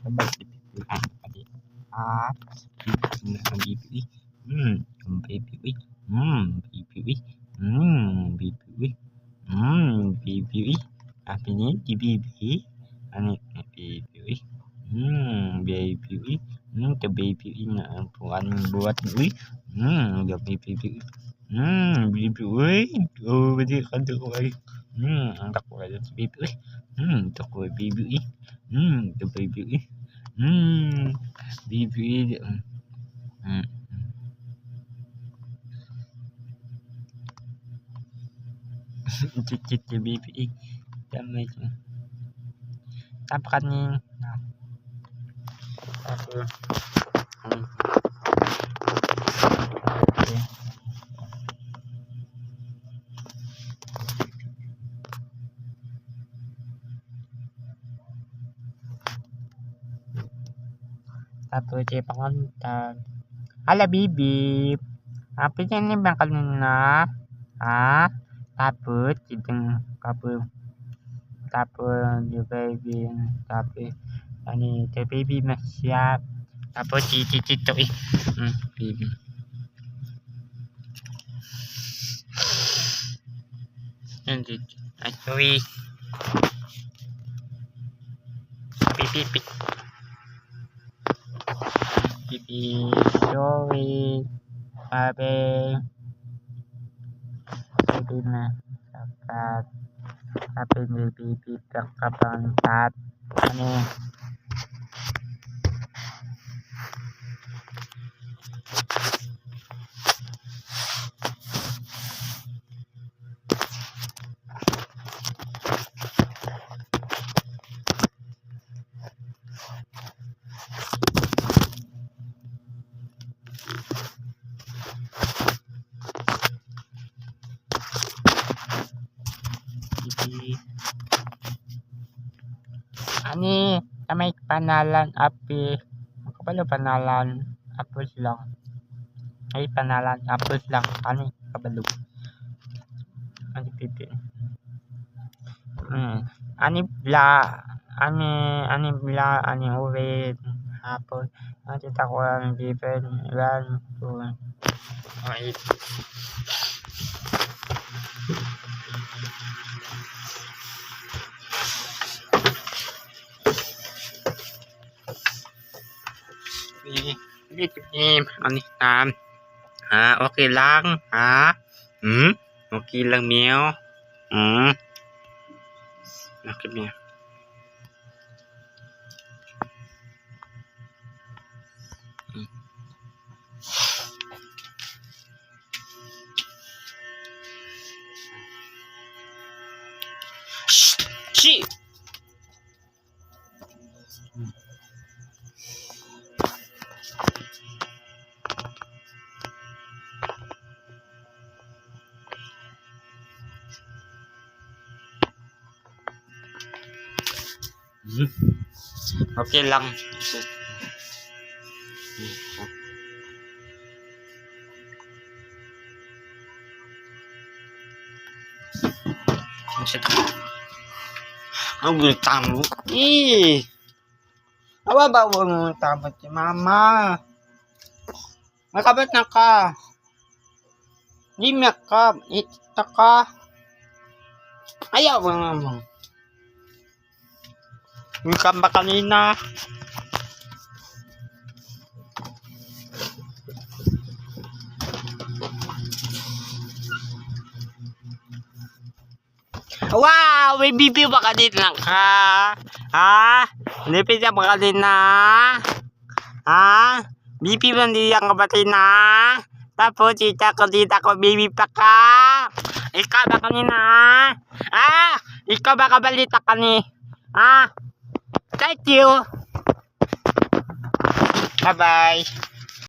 baby adik baby baby baby apa ni baby ani baby baby ke baby nak puan buat ya baby baby oh dia kan tu lagi tak boleh baby tak boleh baby the baby baby cicit baby damai tapakan ni aku Tapos pangontan. Hala bibi. Apa ni bakal na? Tapos itong kapur. Tapos yung baby. Tapos ani the baby siap. Tapos cicit to baby. Nanti sorry. Pipi. Pipi sorry. Babe. Baby na sapat. Tapi baby kapan tat. Ani Ani may panalan api kapalo panalan apos lang ay panalan apos lang ani kabalo ani pipi ani bla ani uwe hapon ani takuan given ran to ay ani tam okay lang okay lang meow okay meow shh okay lang ang tamu awa ba mo tamat si mama makabat na ka limak ka ita ka ayaw mo Bukan ba kanina? Wow! May bibi ba kanina ka? Lipid ka ba kanina? Bibi ba hindi ka ba kanina? Tapos tita ko bibi pa ka? Ikaw ba kanina? Ikaw ba kabalita kanina? Thank you. Bye-bye.